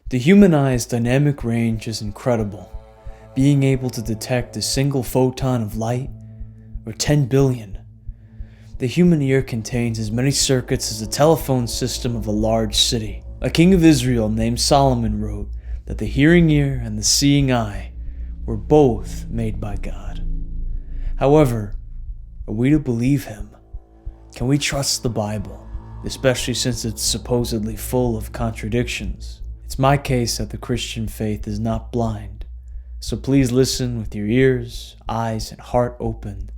The human eye's dynamic range is incredible, being able to detect a single photon of light, or 10 billion. The human ear contains as many circuits as the telephone system of a large city. A king of Israel named Solomon wrote that the hearing ear and the seeing eye were both made by God. However, are we to believe him? Can we trust the Bible, especially since it's supposedly full of contradictions? It's my case that the Christian faith is not blind, so please listen with your ears, eyes, and heart open,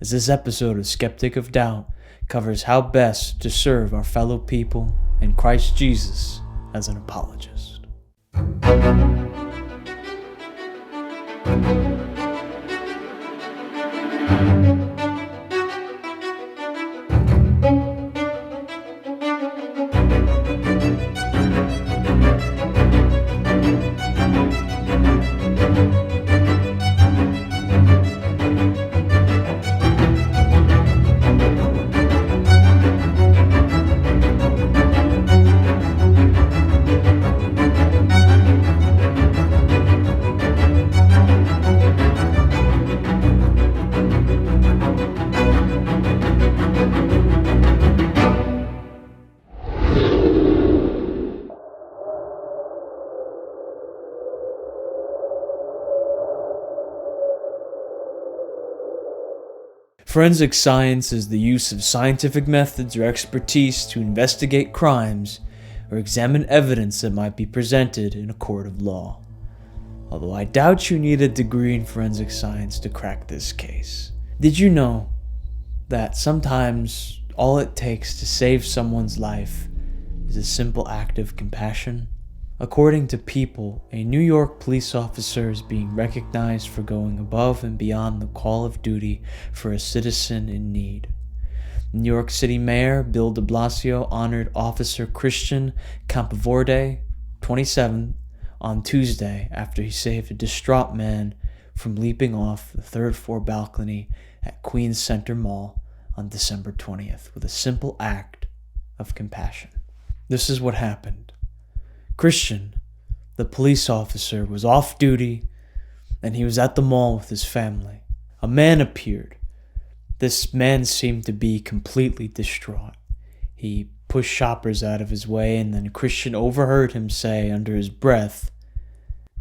as this episode of Skeptic of Doubt covers how best to serve our fellow people and Christ Jesus as an apologist. Forensic science is the use of scientific methods or expertise to investigate crimes or examine evidence that might be presented in a court of law. Although I doubt you need a degree in forensic science to crack this case. Did you know that sometimes all it takes to save someone's life is a simple act of compassion? According to People, a New York police officer is being recognized for going above and beyond the call of duty for a citizen in need. New York City Mayor Bill de Blasio honored Officer Christian Campoverde, 27, on Tuesday after he saved a distraught man from leaping off the third-floor balcony at Queens Center Mall on December 20th with a simple act of compassion. This is what happened. Christian, the police officer, was off duty and he was at the mall with his family. A man appeared. This man seemed to be completely distraught. He pushed shoppers out of his way, and then Christian overheard him say under his breath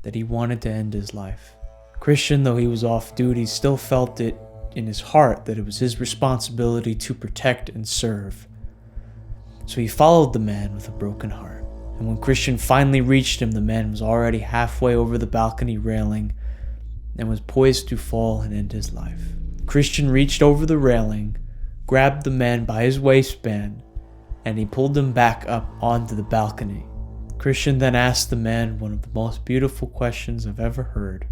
that he wanted to end his life. Christian, though he was off duty, still felt it in his heart that it was his responsibility to protect and serve. So he followed the man with a broken heart. And when Christian finally reached him, the man was already halfway over the balcony railing and was poised to fall and end his life. Christian reached over the railing, grabbed the man by his waistband, and he pulled him back up onto the balcony. Christian then asked the man one of the most beautiful questions I've ever heard.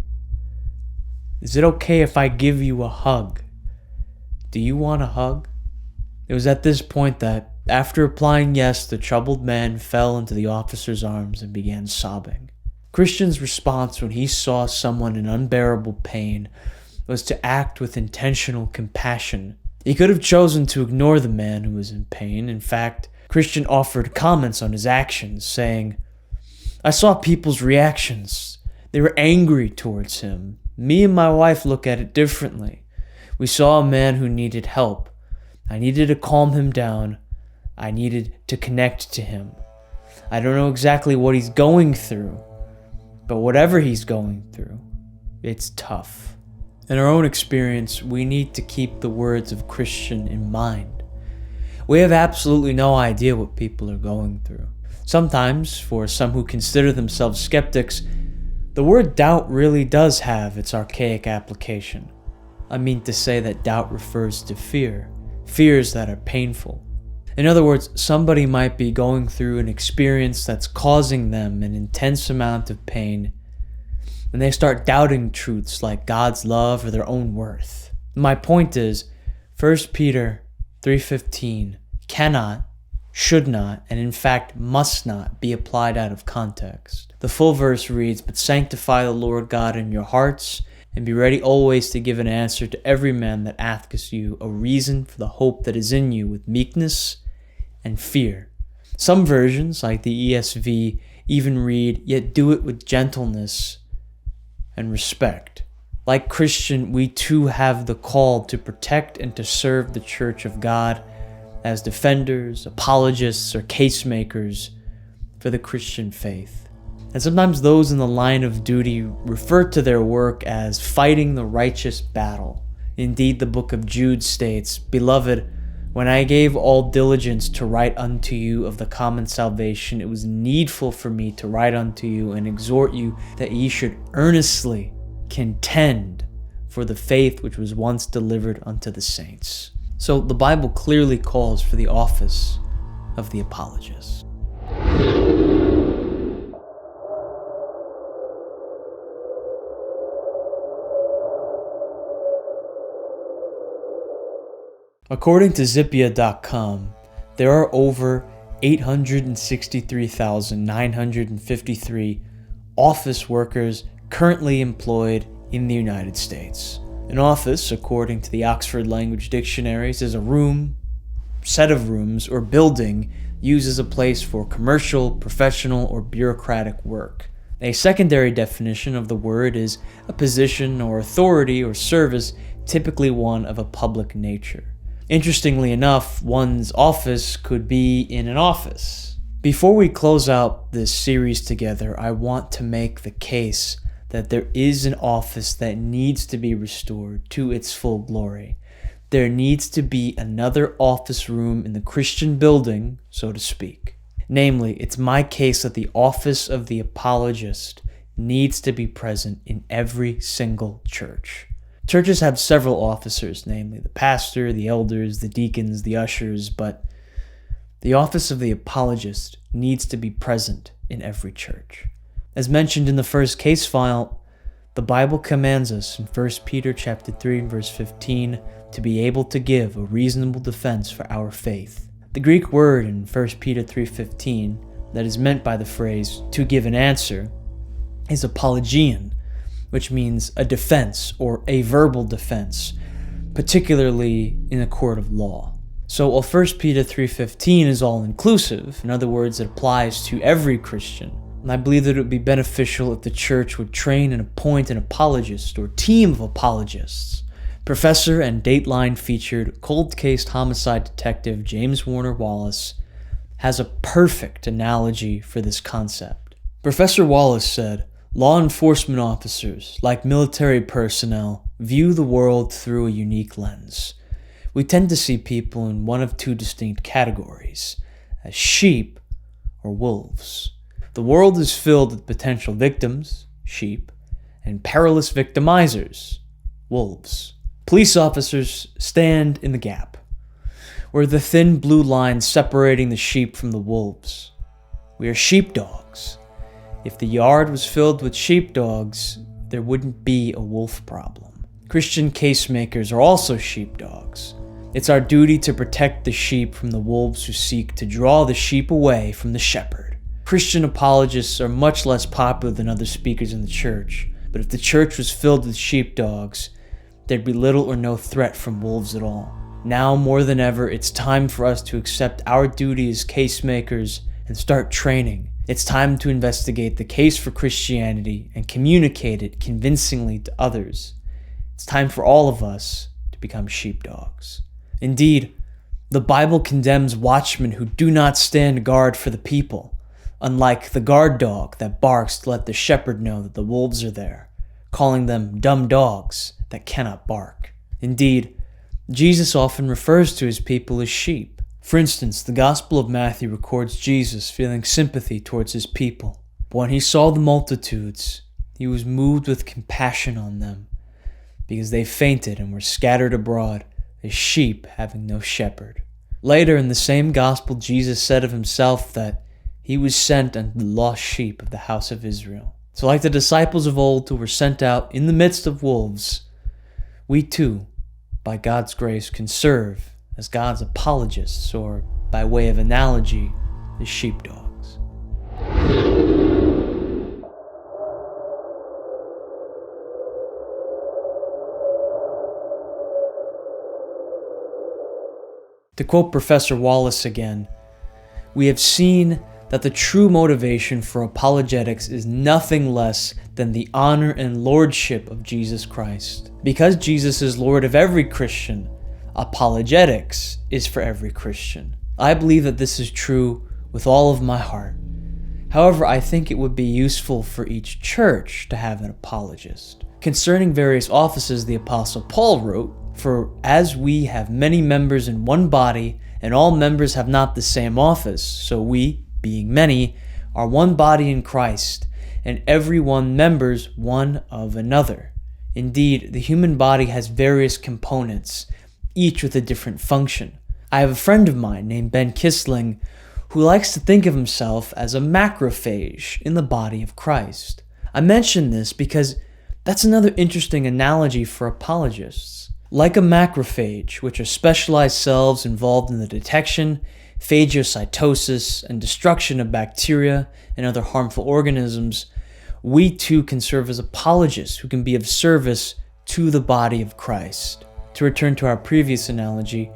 "Is it okay if I give you a hug? Do you want a hug?" It was at this point that, after replying yes, the troubled man fell into the officer's arms and began sobbing. Christian's response when he saw someone in unbearable pain was to act with intentional compassion. He could have chosen to ignore the man who was in pain. In fact, Christian offered comments on his actions, saying, "I saw people's reactions. They were angry towards him. Me and my wife look at it differently. We saw a man who needed help. I needed to calm him down. I needed to connect to him. I don't know exactly what he's going through, but whatever he's going through, it's tough." In our own experience, we need to keep the words of Christian in mind. We have absolutely no idea what people are going through. Sometimes, for some who consider themselves skeptics, the word doubt really does have its archaic application. I mean to say that doubt refers to fears that are painful. In other words, somebody might be going through an experience that's causing them an intense amount of pain, and they start doubting truths like God's love or their own worth. My point is, 1 Peter 3:15 cannot, should not, and in fact must not be applied out of context. The full verse reads, "But sanctify the Lord God in your hearts, and be ready always to give an answer to every man that asketh you a reason for the hope that is in you with meekness and fear." Some versions, like the ESV, even read, "Yet do it with gentleness and respect." Like Christian, we too have the call to protect and to serve the Church of God as defenders, apologists, or case makers for the Christian faith. And sometimes those in the line of duty refer to their work as fighting the righteous battle. Indeed, the book of Jude states, "Beloved, when I gave all diligence to write unto you of the common salvation, it was needful for me to write unto you and exhort you that ye should earnestly contend for the faith which was once delivered unto the saints." So the Bible clearly calls for the office of the apologist. According to Zippia.com, there are over 863,953 office workers currently employed in the United States. An office, according to the Oxford Language Dictionaries, is a room, set of rooms, or building used as a place for commercial, professional, or bureaucratic work. A secondary definition of the word is a position or authority or service, typically one of a public nature. Interestingly enough, one's office could be in an office. Before we close out this series together, I want to make the case that there is an office that needs to be restored to its full glory. There needs to be another office room in the Christian building, so to speak. Namely, it's my case that the office of the apologist needs to be present in every single church. Churches have several officers, namely the pastor, the elders, the deacons, the ushers, but the office of the apologist needs to be present in every church. As mentioned in the first case file, the Bible commands us in 1 Peter chapter 3 verse 15 to be able to give a reasonable defense for our faith. The Greek word in 1 Peter 3:15 that is meant by the phrase "to give an answer" is apologian, which means a defense or a verbal defense, particularly in a court of law. So while 1 Peter 3:15 is all-inclusive, in other words, it applies to every Christian, and I believe that it would be beneficial if the church would train and appoint an apologist or team of apologists. Professor and Dateline-featured cold case homicide detective James Warner Wallace has a perfect analogy for this concept. Professor Wallace said, "Law enforcement officers, like military personnel, view the world through a unique lens. We tend to see people in one of two distinct categories, as sheep or wolves. The world is filled with potential victims, sheep, and perilous victimizers, wolves. Police officers stand in the gap. We're the thin blue line separating the sheep from the wolves. We are sheepdogs. If the yard was filled with sheepdogs, there wouldn't be a wolf problem. Christian casemakers are also sheepdogs. It's our duty to protect the sheep from the wolves who seek to draw the sheep away from the shepherd. Christian apologists are much less popular than other speakers in the church, but if the church was filled with sheepdogs, there'd be little or no threat from wolves at all. Now more than ever, it's time for us to accept our duty as casemakers and start training. It's time to investigate the case for Christianity and communicate it convincingly to others. It's time for all of us to become sheepdogs. Indeed, the Bible condemns watchmen who do not stand guard for the people, unlike the guard dog that barks to let the shepherd know that the wolves are there, calling them dumb dogs that cannot bark. Indeed, Jesus often refers to his people as sheep. For instance, the Gospel of Matthew records Jesus feeling sympathy towards his people. But when he saw the multitudes, he was moved with compassion on them, because they fainted and were scattered abroad as sheep having no shepherd. Later in the same Gospel, Jesus said of himself that he was sent unto the lost sheep of the house of Israel. So like the disciples of old who were sent out in the midst of wolves, we too, by God's grace, can serve as God's apologists, or by way of analogy, as sheepdogs. To quote Professor Wallace again, "We have seen that the true motivation for apologetics is nothing less than the honor and lordship of Jesus Christ. Because Jesus is Lord of every Christian, apologetics is for every Christian. I believe that this is true with all of my heart. However, I think it would be useful for each church to have an apologist. Concerning various offices, the Apostle Paul wrote, "For as we have many members in one body, and all members have not the same office, so we, being many, are one body in Christ, and every one members one of another." Indeed, the human body has various components, each with a different function. I have a friend of mine named Ben Kissling who likes to think of himself as a macrophage in the body of Christ. I mention this because that's another interesting analogy for apologists. Like a macrophage, which are specialized cells involved in the detection, phagocytosis, and destruction of bacteria and other harmful organisms, we too can serve as apologists who can be of service to the body of Christ. To return to our previous analogy,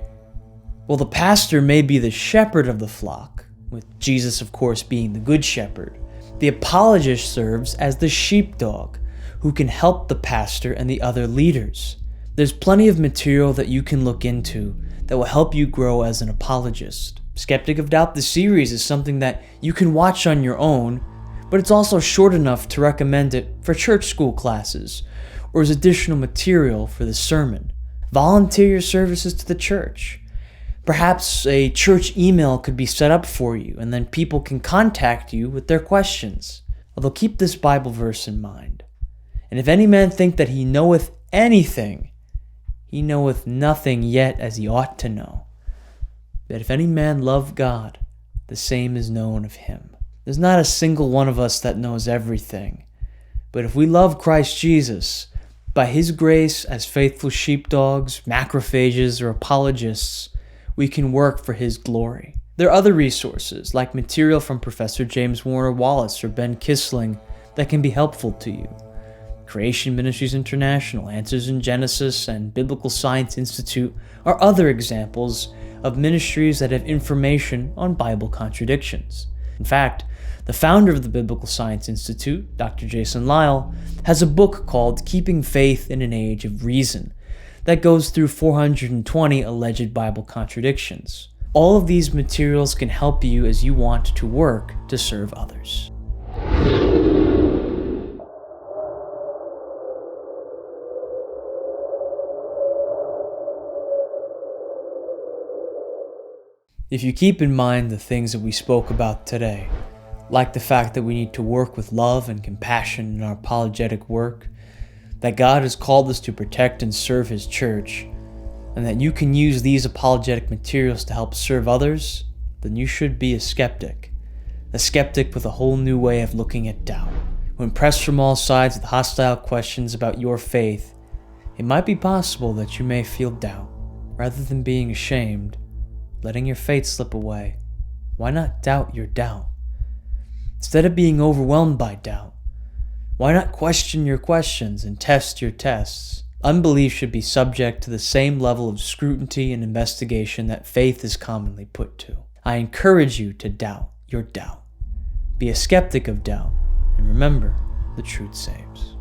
well, the pastor may be the shepherd of the flock, with Jesus, of course, being the good shepherd. The apologist serves as the sheepdog, who can help the pastor and the other leaders. There's plenty of material that you can look into that will help you grow as an apologist. Skeptic of Doubt, the series, is something that you can watch on your own, but it's also short enough to recommend it for church school classes, or as additional material for the sermon. Volunteer your services to the church. Perhaps a church email could be set up for you, and then people can contact you with their questions. Although keep this Bible verse in mind. "And if any man think that he knoweth anything, he knoweth nothing yet as he ought to know. But if any man love God, the same is known of him." There's not a single one of us that knows everything. But if we love Christ Jesus, by his grace as faithful sheepdogs, macrophages, or apologists, we can work for his glory. There are other resources, like material from Professor James Warner Wallace or Ben Kissling, that can be helpful to you. Creation Ministries International, Answers in Genesis, and Biblical Science Institute are other examples of ministries that have information on Bible contradictions. In fact, the founder of the Biblical Science Institute, Dr. Jason Lisle, has a book called Keeping Faith in an Age of Reason that goes through 420 alleged Bible contradictions. All of these materials can help you as you want to work to serve others. If you keep in mind the things that we spoke about today, like the fact that we need to work with love and compassion in our apologetic work, that God has called us to protect and serve his church, and that you can use these apologetic materials to help serve others, then you should be a skeptic with a whole new way of looking at doubt. When pressed from all sides with hostile questions about your faith, it might be possible that you may feel doubt. Rather than being ashamed, letting your faith slip away, why not doubt your doubt? Instead of being overwhelmed by doubt, why not question your questions and test your tests? Unbelief should be subject to the same level of scrutiny and investigation that faith is commonly put to. I encourage you to doubt your doubt. Be a skeptic of doubt, and remember, the truth saves.